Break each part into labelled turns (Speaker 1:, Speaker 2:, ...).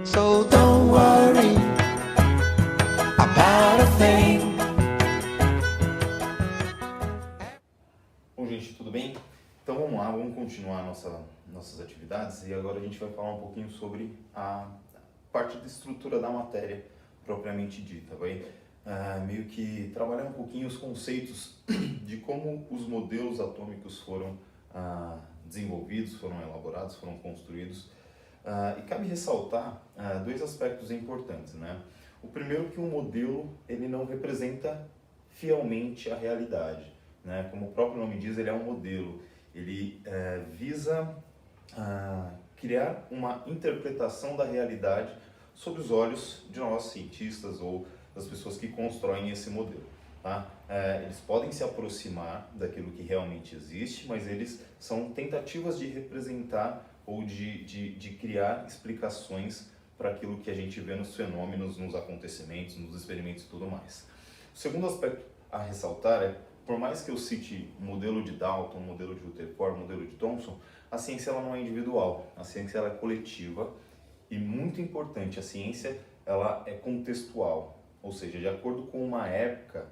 Speaker 1: So don't worry about a thing.
Speaker 2: Bom, gente, tudo bem? Então vamos lá, vamos continuar nossas atividades e agora a gente vai falar um pouquinho sobre a parte de estrutura da matéria propriamente dita. Vai meio que trabalhar um pouquinho os conceitos de como os modelos atômicos foram desenvolvidos, foram elaborados, foram construídos. E cabe ressaltar dois aspectos importantes, né? O primeiro, que um modelo ele não representa fielmente a realidade, né? Como o próprio nome diz, ele é um modelo. Ele visa criar uma interpretação da realidade sob os olhos de nós, cientistas, ou das pessoas que constroem esse modelo. Tá? Eles podem se aproximar daquilo que realmente existe, mas eles são tentativas de representar ou de criar explicações para aquilo que a gente vê nos fenômenos, nos acontecimentos, nos experimentos e tudo mais. O segundo aspecto a ressaltar é, por mais que eu cite o modelo de Dalton, o modelo de Rutherford, o modelo de Thomson, a ciência ela não é individual, a ciência ela é coletiva e, muito importante, a ciência ela é contextual, ou seja, de acordo com uma época,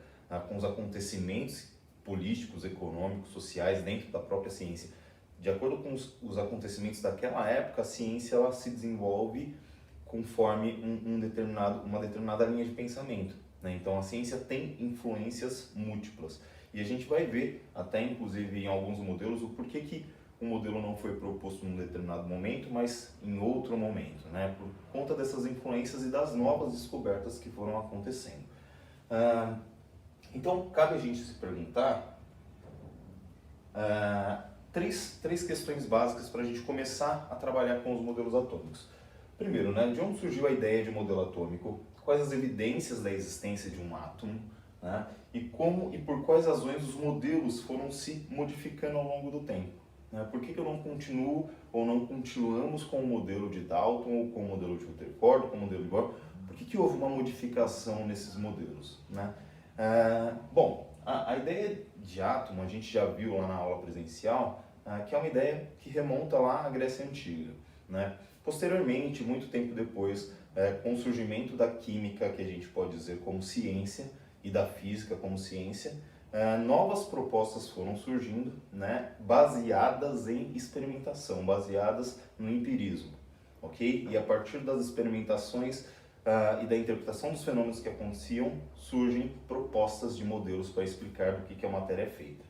Speaker 2: com os acontecimentos políticos, econômicos, sociais dentro da própria ciência, de acordo com os acontecimentos daquela época, a ciência ela se desenvolve conforme uma determinada linha de pensamento, né? Então a ciência tem influências múltiplas e a gente vai ver até inclusive em alguns modelos o porquê que um modelo não foi proposto num determinado momento, mas em outro momento, né? Por conta dessas influências e das novas descobertas que foram acontecendo. Então cabe a gente se perguntar três questões básicas para a gente começar a trabalhar com os modelos atômicos. Primeiro, né, de onde surgiu a ideia de modelo atômico? Quais as evidências da existência de um átomo? Né, e como e por quais razões os modelos foram se modificando ao longo do tempo? Né, por que eu não continuo ou não continuamos com o modelo de Dalton, ou com o modelo de Rutherford, ou com o modelo de Bohr? Por que houve uma modificação nesses modelos? Né? Bom, a ideia de átomo a gente já viu lá na aula presencial, que é uma ideia que remonta lá à Grécia Antiga, né? Posteriormente, muito tempo depois, com o surgimento da química, que a gente pode dizer como ciência, e da física como ciência, novas propostas foram surgindo, né, baseadas em experimentação, baseadas no empirismo, ok? E a partir das experimentações e da interpretação dos fenômenos que aconteciam, surgem propostas de modelos para explicar do que a matéria é feita.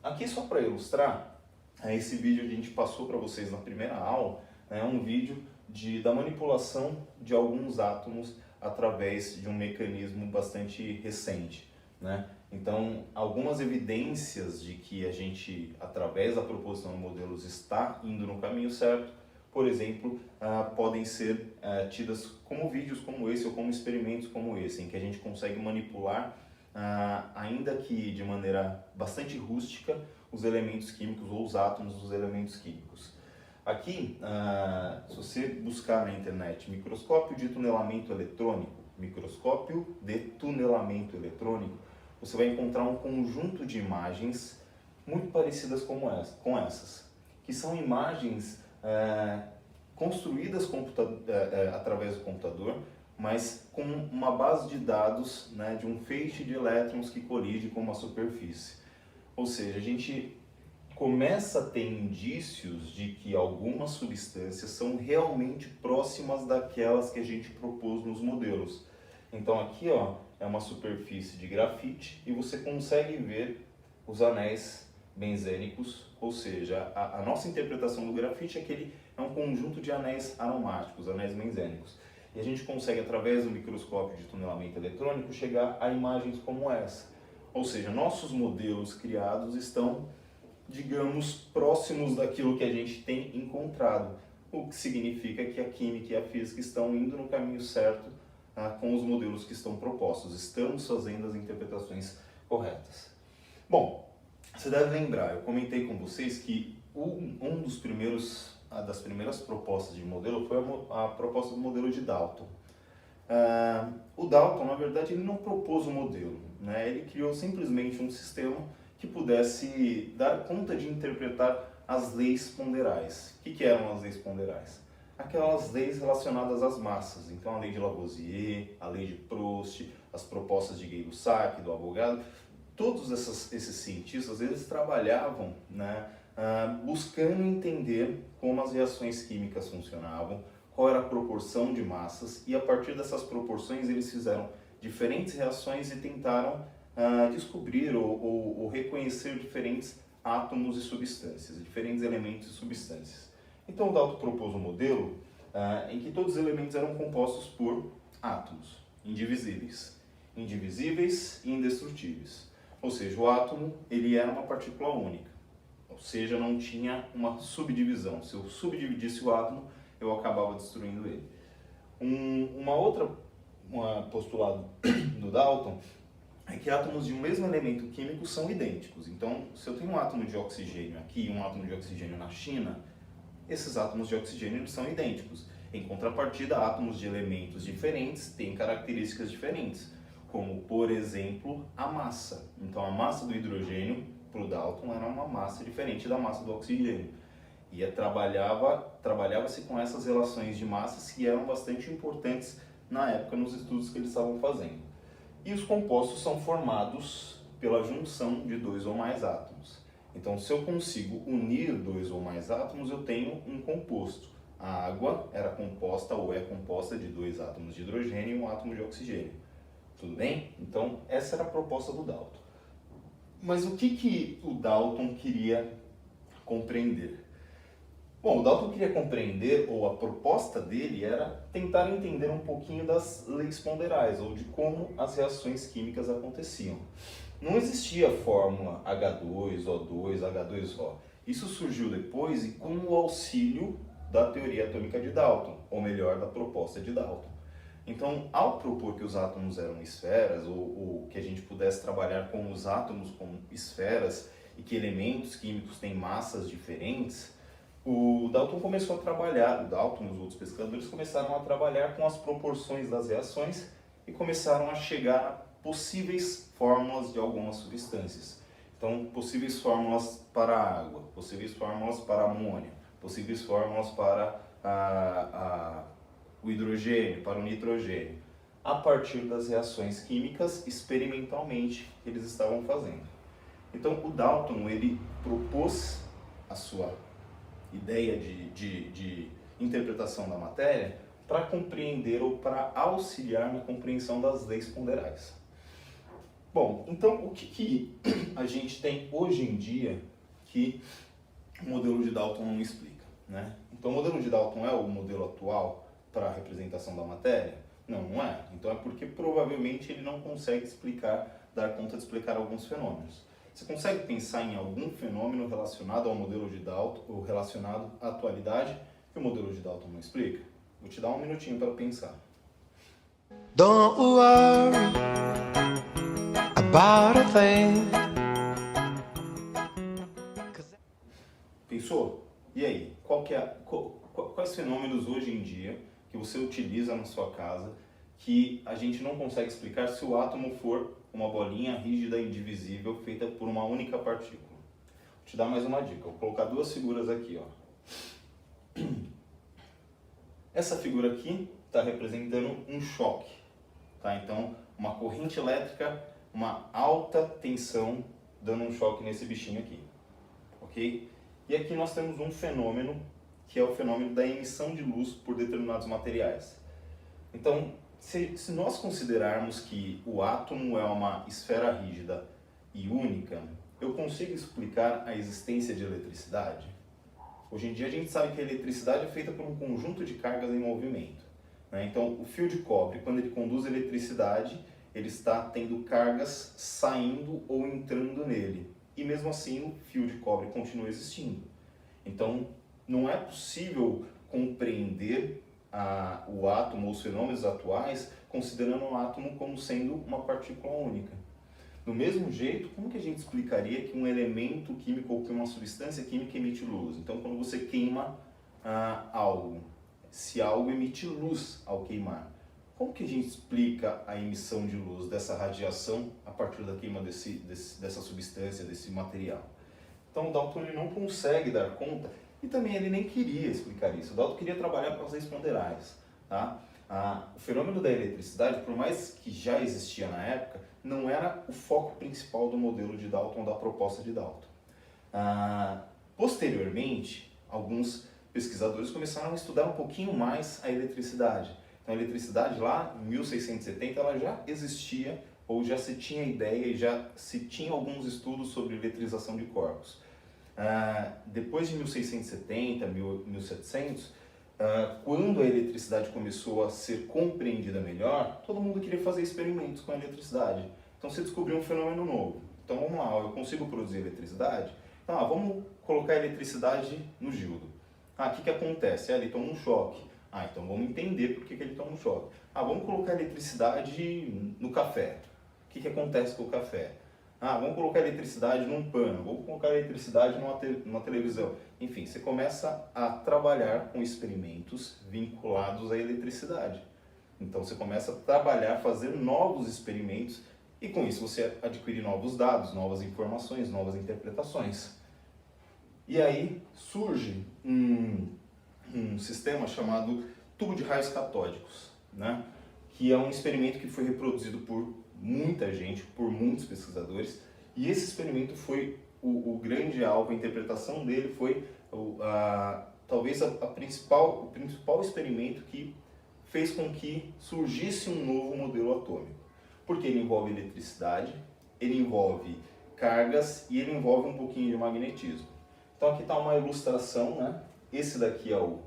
Speaker 2: Aqui só para ilustrar, esse vídeo a gente passou para vocês na primeira aula, é um vídeo da manipulação de alguns átomos através de um mecanismo bastante recente, né? Então, algumas evidências de que a gente, através da proposição de modelos, está indo no caminho certo, por exemplo, podem ser tidas como vídeos como esse ou como experimentos como esse, em que a gente consegue manipular, ainda que de maneira bastante rústica, os elementos químicos ou os átomos dos elementos químicos. Aqui, se você buscar na internet microscópio de tunelamento eletrônico, você vai encontrar um conjunto de imagens muito parecidas com essas, que são imagens construídas através do computador, mas com uma base de dados, né, de um feixe de elétrons que colide com uma superfície. Ou seja, a gente começa a ter indícios de que algumas substâncias são realmente próximas daquelas que a gente propôs nos modelos. Então aqui, ó, é uma superfície de grafite e você consegue ver os anéis benzênicos, ou seja, a nossa interpretação do grafite é que ele é um conjunto de anéis aromáticos, anéis benzênicos. E a gente consegue, através do microscópio de tunelamento eletrônico, chegar a imagens como essa. Ou seja, nossos modelos criados estão, digamos, próximos daquilo que a gente tem encontrado, o que significa que a química e a física estão indo no caminho certo com os modelos que estão propostos, estamos fazendo as interpretações corretas. Bom, você deve lembrar, eu comentei com vocês que das primeiras propostas de modelo foi a proposta do modelo de Dalton. O Dalton, na verdade, ele não propôs o modelo, né? Ele criou simplesmente um sistema que pudesse dar conta de interpretar as leis ponderais. O que eram as leis ponderais? aquelas leis relacionadas às massas. Então, a lei de Lavoisier, a lei de Proust, as propostas de Gay-Lussac, do Avogadro, todos esses cientistas, eles trabalhavam, né, buscando entender como as reações químicas funcionavam, qual era a proporção de massas, e a partir dessas proporções eles fizeram diferentes reações e tentaram descobrir ou reconhecer diferentes átomos e substâncias, diferentes elementos e substâncias. Então o Dalton propôs um modelo em que todos os elementos eram compostos por átomos indivisíveis e indestrutíveis. Ou seja, o átomo ele era uma partícula única, ou seja, não tinha uma subdivisão. Se eu subdividisse o átomo, eu acabava destruindo ele. Uma outra postulado do Dalton é que átomos de um mesmo elemento químico são idênticos. Então, se eu tenho um átomo de oxigênio aqui e um átomo de oxigênio na China, esses átomos de oxigênio são idênticos. Em contrapartida, átomos de elementos diferentes têm características diferentes, como, por exemplo, a massa. Então, a massa do hidrogênio, para o Dalton, era uma massa diferente da massa do oxigênio. E trabalhava-se com essas relações de massas que eram bastante importantes na época nos estudos que eles estavam fazendo. E os compostos são formados pela junção de dois ou mais átomos. Então, se eu consigo unir dois ou mais átomos, eu tenho um composto. A água era composta ou é composta de dois átomos de hidrogênio e um átomo de oxigênio. Tudo bem? Então, essa era a proposta do Dalton. Mas o que o Dalton queria compreender? Bom, o Dalton queria compreender, ou a proposta dele era tentar entender um pouquinho das leis ponderais, ou de como as reações químicas aconteciam. Não existia a fórmula H2O2, H2O. Isso surgiu depois e com o auxílio da teoria atômica de Dalton, ou melhor, da proposta de Dalton. Então, ao propor que os átomos eram esferas, ou que a gente pudesse trabalhar com os átomos como esferas e que elementos químicos têm massas diferentes, o Dalton começou a trabalhar, o Dalton e os outros pesquisadores começaram a trabalhar com as proporções das reações e começaram a chegar a possíveis fórmulas de algumas substâncias. Então, possíveis fórmulas para a água, possíveis fórmulas para a amônia, possíveis fórmulas para o hidrogênio, para o nitrogênio, a partir das reações químicas experimentalmente que eles estavam fazendo. Então, o Dalton ele propôs a sua ideia de interpretação da matéria para compreender ou para auxiliar na compreensão das leis ponderais. Bom, então o que a gente tem hoje em dia que o modelo de Dalton não explica, né? Então o modelo de Dalton é o modelo atual para a representação da matéria? Não, não é. Então é porque provavelmente ele não consegue dar conta de explicar alguns fenômenos. Você consegue pensar em algum fenômeno relacionado ao modelo de Dalton ou relacionado à atualidade que o modelo de Dalton não explica? Vou te dar um minutinho para pensar.
Speaker 1: Don't worry about a thing.
Speaker 2: Pensou? E aí? Quais fenômenos hoje em dia que você utiliza na sua casa que a gente não consegue explicar se o átomo for uma bolinha rígida e indivisível feita por uma única partícula? Vou te dar mais uma dica. Vou colocar duas figuras aqui, ó. Essa figura aqui está representando um choque, tá? Então, uma corrente elétrica, uma alta tensão dando um choque nesse bichinho aqui, ok? E aqui nós temos um fenômeno que é o fenômeno da emissão de luz por determinados materiais. Então, se nós considerarmos que o átomo é uma esfera rígida e única, eu consigo explicar a existência de eletricidade? Hoje em dia a gente sabe que a eletricidade é feita por um conjunto de cargas em movimento, né? Então o fio de cobre, quando ele conduz eletricidade, ele está tendo cargas saindo ou entrando nele. E mesmo assim o fio de cobre continua existindo. Então não é possível compreender o átomo ou os fenômenos atuais considerando o átomo como sendo uma partícula única. Do mesmo jeito, como que a gente explicaria que um elemento químico ou que uma substância química emite luz? Então, quando você queima algo, se algo emite luz ao queimar, como que a gente explica a emissão de luz, dessa radiação, a partir da queima dessa substância, desse material? Então, o Dalton ele não consegue dar conta E também ele nem queria explicar isso. O Dalton queria trabalhar com as leis ponderais. Tá? O fenômeno da eletricidade, por mais que já existia na época, não era o foco principal do modelo de Dalton, da proposta de Dalton. Posteriormente, alguns pesquisadores começaram a estudar um pouquinho mais a eletricidade. Então, a eletricidade lá em 1670 ela já existia, ou já se tinha ideia e já se tinha alguns estudos sobre eletrização de corpos. Depois de 1670, 1700, quando a eletricidade começou a ser compreendida melhor, todo mundo queria fazer experimentos com a eletricidade. Então você descobriu um fenômeno novo. Então vamos lá, eu consigo produzir eletricidade? Então vamos colocar a eletricidade no Gildo. O que acontece? Ele toma um choque. Então vamos entender por que ele toma um choque. Vamos colocar a eletricidade no café. O que acontece com o café? Vamos colocar eletricidade num pano, vamos colocar eletricidade numa televisão. Enfim, você começa a trabalhar com experimentos vinculados à eletricidade. Então você começa a trabalhar, fazer novos experimentos e com isso você adquire novos dados, novas informações, novas interpretações. E aí surge um sistema chamado tubo de raios catódicos, né? Que é um experimento que foi reproduzido por muita gente, por muitos pesquisadores, e esse experimento foi o grande alvo, a interpretação dele foi talvez o principal experimento que fez com que surgisse um novo modelo atômico, porque ele envolve eletricidade, ele envolve cargas e ele envolve um pouquinho de magnetismo. Então aqui está uma ilustração, né? Esse daqui é o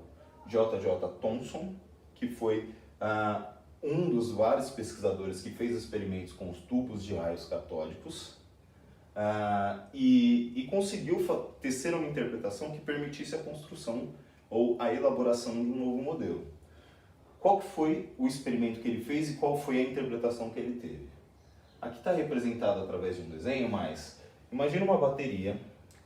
Speaker 2: J.J. Thomson, que foi um dos vários pesquisadores que fez experimentos com os tubos de raios catódicos e conseguiu tecer uma interpretação que permitisse a construção ou a elaboração de um novo modelo. Qual foi o experimento que ele fez e qual foi a interpretação que ele teve? Aqui está representado através de um desenho, mas imagina uma bateria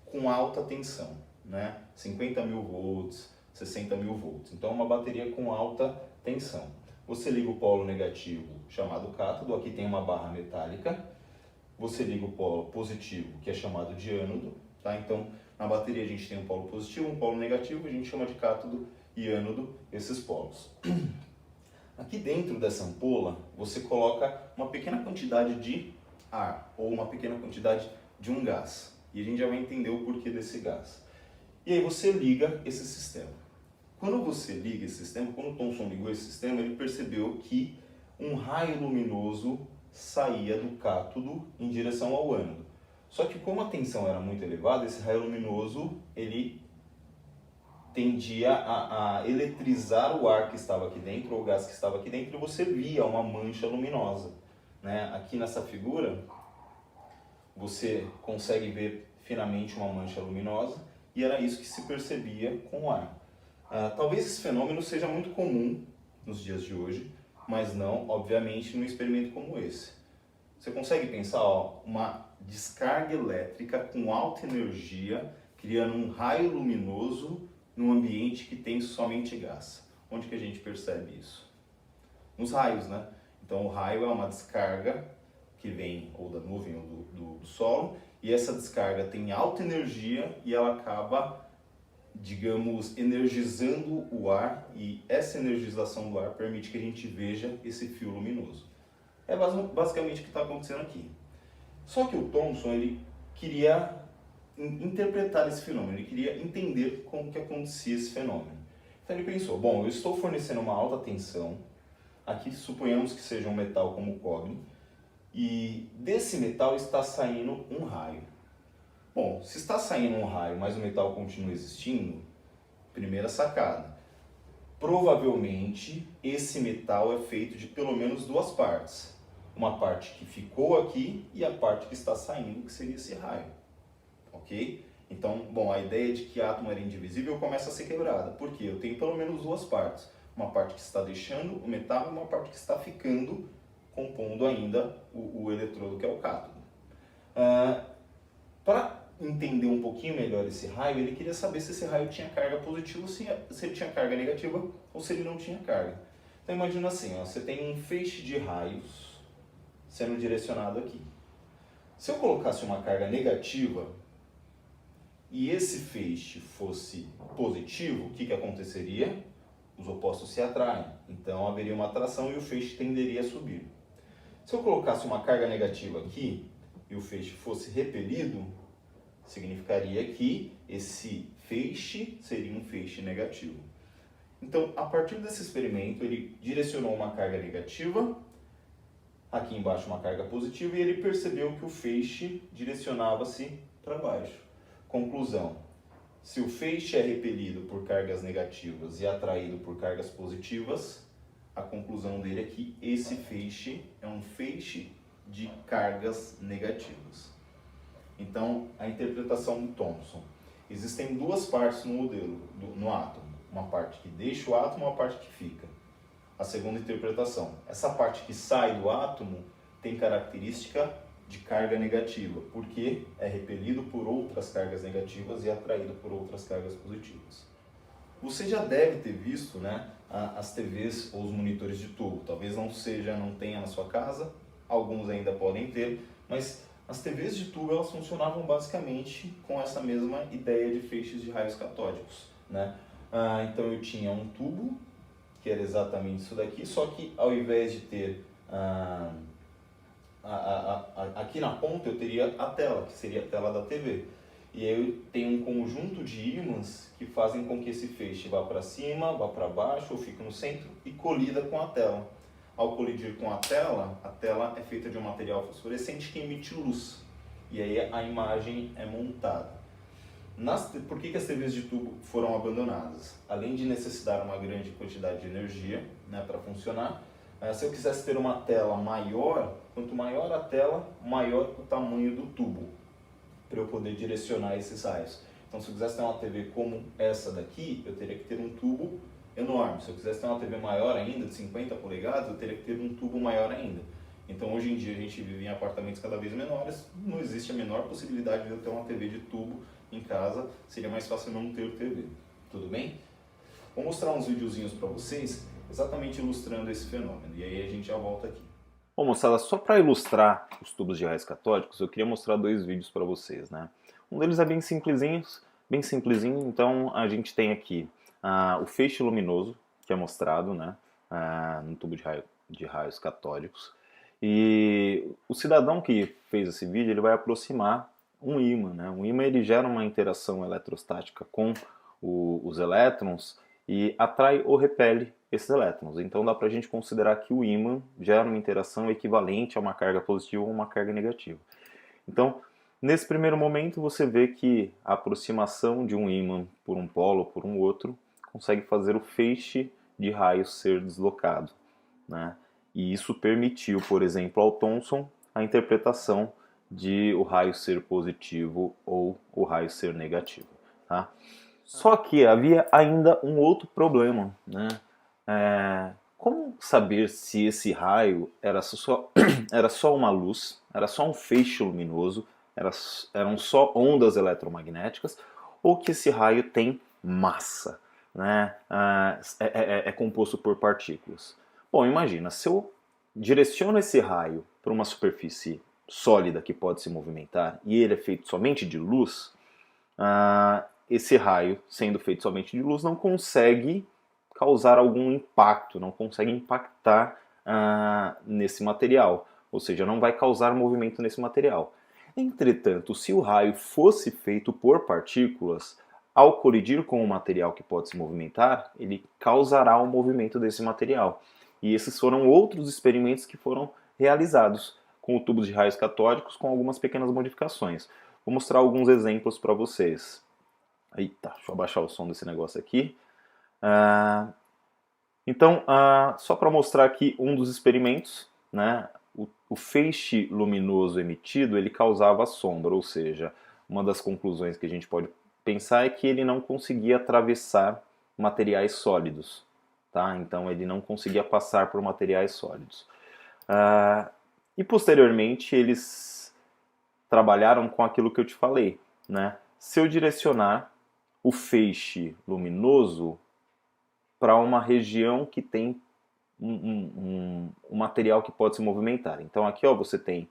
Speaker 2: com alta tensão, né? 50.000 volts, 60.000 volts. Então, uma bateria com alta tensão. Você liga o polo negativo, chamado cátodo, aqui tem uma barra metálica. Você liga o polo positivo, que é chamado de ânodo. Tá? Então, na bateria a gente tem um polo positivo, um polo negativo, a gente chama de cátodo e ânodo esses polos. Aqui dentro dessa ampola, você coloca uma pequena quantidade de ar, ou uma pequena quantidade de um gás. E a gente já vai entender o porquê desse gás. E aí você liga esse sistema. Quando você liga esse sistema, quando o Thomson ligou esse sistema, ele percebeu que um raio luminoso saía do cátodo em direção ao ânodo. Só que como a tensão era muito elevada, esse raio luminoso ele tendia a eletrizar o ar que estava aqui dentro, ou o gás que estava aqui dentro, e você via uma mancha luminosa. Né? Aqui nessa figura, você consegue ver finamente uma mancha luminosa, e era isso que se percebia com o ar. Talvez esse fenômeno seja muito comum nos dias de hoje, mas não, obviamente, num experimento como esse. Você consegue pensar, uma descarga elétrica com alta energia, criando um raio luminoso num ambiente que tem somente gás. Onde que a gente percebe isso? Nos raios, né? Então o raio é uma descarga que vem ou da nuvem ou do solo, e essa descarga tem alta energia e ela acaba, digamos, energizando o ar, e essa energização do ar permite que a gente veja esse fio luminoso. É basicamente o que está acontecendo aqui. Só que o Thomson, ele queria interpretar esse fenômeno, ele queria entender como que acontecia esse fenômeno. Então ele pensou, bom, eu estou fornecendo uma alta tensão, aqui suponhamos que seja um metal como o cobre, e desse metal está saindo um raio. Bom, se está saindo um raio, mas o metal continua existindo, primeira sacada, provavelmente esse metal é feito de pelo menos duas partes. Uma parte que ficou aqui e a parte que está saindo, que seria esse raio. Ok? Então, bom, a ideia de que átomo era indivisível começa a ser quebrada. Por quê? Eu tenho pelo menos duas partes. Uma parte que está deixando o metal e uma parte que está ficando, compondo ainda o eletrodo, que é o cátodo. Para entender um pouquinho melhor esse raio, ele queria saber se esse raio tinha carga positiva, se ele tinha carga negativa ou se ele não tinha carga. Então imagina assim, você tem um feixe de raios sendo direcionado aqui. Se eu colocasse uma carga negativa e esse feixe fosse positivo, o que aconteceria? Os opostos se atraem, então haveria uma atração e o feixe tenderia a subir. Se eu colocasse uma carga negativa aqui e o feixe fosse repelido, significaria que esse feixe seria um feixe negativo. Então, a partir desse experimento, ele direcionou uma carga negativa, aqui embaixo uma carga positiva, e ele percebeu que o feixe direcionava-se para baixo. Conclusão: se o feixe é repelido por cargas negativas e atraído por cargas positivas, a conclusão dele é que esse feixe é um feixe de cargas negativas. Então, a interpretação do Thomson. Existem duas partes no modelo, no átomo. Uma parte que deixa o átomo e uma parte que fica. A segunda interpretação. Essa parte que sai do átomo tem característica de carga negativa, porque é repelido por outras cargas negativas e atraído por outras cargas positivas. Você já deve ter visto, né, as TVs ou os monitores de tubo. Talvez não tenha na sua casa, alguns ainda podem ter, mas as TVs de tubo elas funcionavam basicamente com essa mesma ideia de feixes de raios catódicos, né? Então eu tinha um tubo, que era exatamente isso daqui, só que ao invés de ter aqui na ponta eu teria a tela, que seria a tela da TV. E aí eu tenho um conjunto de ímãs que fazem com que esse feixe vá para cima, vá para baixo ou fique no centro e colida com a tela. Ao colidir com a tela é feita de um material fosforescente que emite luz. E aí a imagem é montada. Por que as TVs de tubo foram abandonadas? Além de necessitar uma grande quantidade de energia, né, para funcionar, se eu quisesse ter uma tela maior, quanto maior a tela, maior o tamanho do tubo, para eu poder direcionar esses raios. Então, se eu quisesse ter uma TV como essa daqui, eu teria que ter um tubo enorme. Se eu quisesse ter uma TV maior ainda, de 50 polegadas, eu teria que ter um tubo maior ainda. Então, hoje em dia, a gente vive em apartamentos cada vez menores, não existe a menor possibilidade de eu ter uma TV de tubo em casa, seria mais fácil não ter TV. Tudo bem? Vou mostrar uns videozinhos para vocês, exatamente ilustrando esse fenômeno, e aí a gente já volta aqui. Bom, moçada, só para ilustrar os tubos de raios catódicos, eu queria mostrar dois vídeos para vocês, né? Um deles é bem simplesinho, então a gente tem aqui o feixe luminoso, que é mostrado, né, no tubo de raios catódicos. E o cidadão que fez esse vídeo, ele vai aproximar um ímã, né? Um ímã ele gera uma interação eletrostática com os elétrons e atrai ou repele esses elétrons. Então dá para a gente considerar que o ímã gera uma interação equivalente a uma carga positiva ou uma carga negativa. Então, nesse primeiro momento você vê que a aproximação de um ímã por um polo ou por um outro consegue fazer o feixe de raios ser deslocado, né? E isso permitiu, por exemplo, ao Thomson a interpretação de o raio ser positivo ou o raio ser negativo, tá? Só que havia ainda um outro problema, né? Como saber se esse raio era só uma luz, era só um feixe luminoso, eram só ondas eletromagnéticas, ou que esse raio tem massa, né? É composto por partículas? Bom, imagina, se eu direciono esse raio para uma superfície sólida que pode se movimentar e ele é feito somente de luz, esse raio, sendo feito somente de luz, não consegue causar algum impacto, não consegue impactar nesse material, ou seja, não vai causar movimento nesse material. Entretanto, se o raio fosse feito por partículas, ao colidir com um material que pode se movimentar, ele causará o movimento desse material. E esses foram outros experimentos que foram realizados com tubos de raios catódicos com algumas pequenas modificações. Vou mostrar alguns exemplos para vocês. Eita, deixa eu abaixar o som desse negócio aqui. Então, só para mostrar aqui um dos experimentos, né, o feixe luminoso emitido ele causava sombra, ou seja, uma das conclusões que a gente pode pensar é que ele não conseguia atravessar materiais sólidos, tá? Então ele não conseguia passar por materiais sólidos. E posteriormente eles trabalharam com aquilo que eu te falei, né? Se eu direcionar o feixe luminoso para uma região que tem um material que pode se movimentar. Então aqui ó, você tem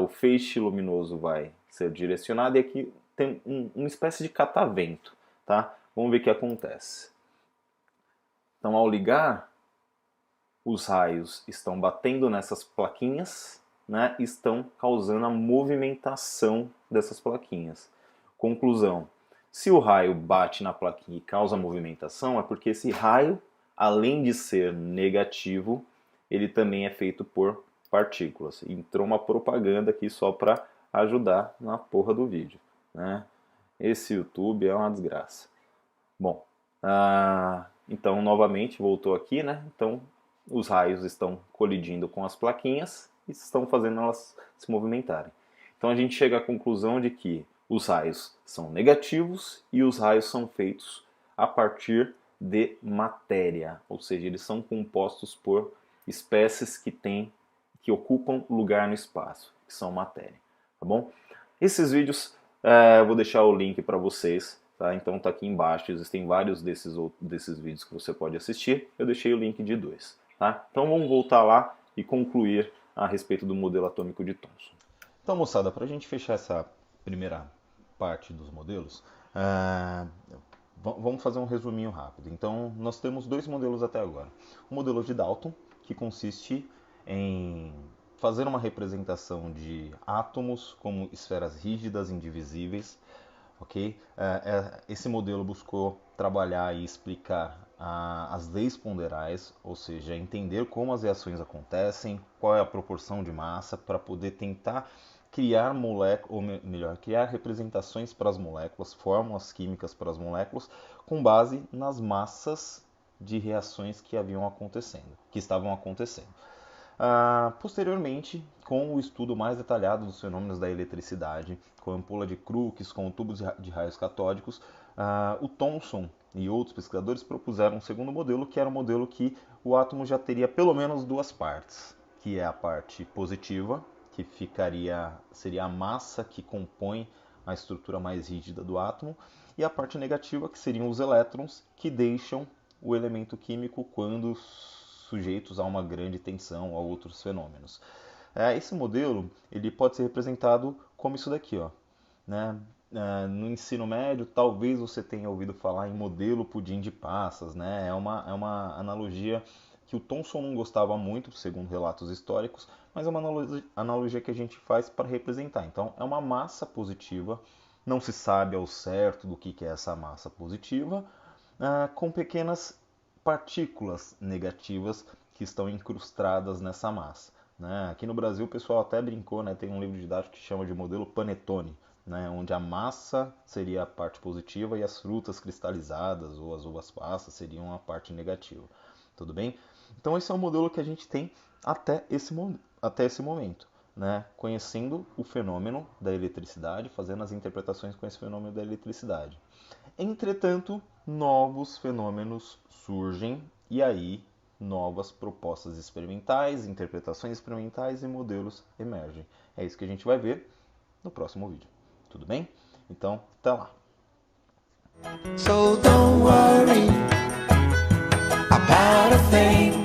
Speaker 2: o feixe luminoso vai ser direcionado e aqui
Speaker 3: tem uma espécie de catavento, tá? Vamos ver o que acontece. Então, ao ligar, os raios estão batendo nessas plaquinhas, né? Estão causando a movimentação dessas plaquinhas. Conclusão: se o raio bate na plaquinha e causa movimentação, é porque esse raio, além de ser negativo, ele também é feito por partículas. Entrou uma propaganda aqui só para ajudar na porra do vídeo, né? Esse YouTube é uma desgraça. Bom, então novamente voltou aqui, né? Então os raios estão colidindo com as plaquinhas e estão fazendo elas se movimentarem. Então a gente chega à conclusão de que os raios são negativos e os raios são feitos a partir de matéria, ou seja, eles são compostos por espécies que ocupam lugar no espaço, que são matéria, tá bom? Esses vídeos, vou deixar o link para vocês, tá? Então tá aqui embaixo, existem vários desses vídeos que você pode assistir, eu deixei o link de 2, tá? Então vamos voltar lá e concluir a respeito do modelo atômico de Thomson. Então, moçada, para a gente fechar essa primeira parte dos modelos, vamos fazer um resuminho rápido. Então, nós temos 2 modelos até agora. O modelo de Dalton, que consiste em fazer uma representação de átomos como esferas rígidas, indivisíveis, ok? Esse modelo buscou trabalhar e explicar as leis ponderais, ou seja, entender como as reações acontecem, qual é a proporção de massa, para poder tentar criar criar representações para as moléculas, fórmulas químicas para as moléculas, com base nas massas de reações que estavam acontecendo. Posteriormente, com o estudo mais detalhado dos fenômenos da eletricidade, com a ampola de Crookes, com tubos de raios catódicos, o Thomson e outros pesquisadores propuseram um segundo modelo, que era um modelo que o átomo já teria pelo menos 2 partes, que é a parte positiva, que seria a massa que compõe a estrutura mais rígida do átomo, e a parte negativa, que seriam os elétrons, que deixam o elemento químico quando sujeitos a uma grande tensão ou a outros fenômenos. Esse modelo ele pode ser representado como isso daqui, ó, né? No ensino médio, talvez você tenha ouvido falar em modelo pudim de passas, né? É uma analogia que o Thomson não gostava muito, segundo relatos históricos, mas é uma analogia que a gente faz para representar. Então, é uma massa positiva, não se sabe ao certo do que é essa massa positiva, com pequenas partículas negativas que estão incrustadas nessa massa, né? Aqui no Brasil o pessoal até brincou, né? Tem um livro didático que chama de modelo Panetone, né? Onde a massa seria a parte positiva e as frutas cristalizadas ou as uvas passas seriam a parte negativa. Tudo bem? Então esse é o modelo que a gente tem até esse momento, né? Conhecendo o fenômeno da eletricidade, fazendo as interpretações com esse fenômeno da eletricidade. Entretanto, novos fenômenos surgem e aí novas propostas experimentais, interpretações experimentais e modelos emergem. É isso que a gente vai ver no próximo vídeo. Tudo bem? Então, até lá!
Speaker 1: So don't worry about a thing.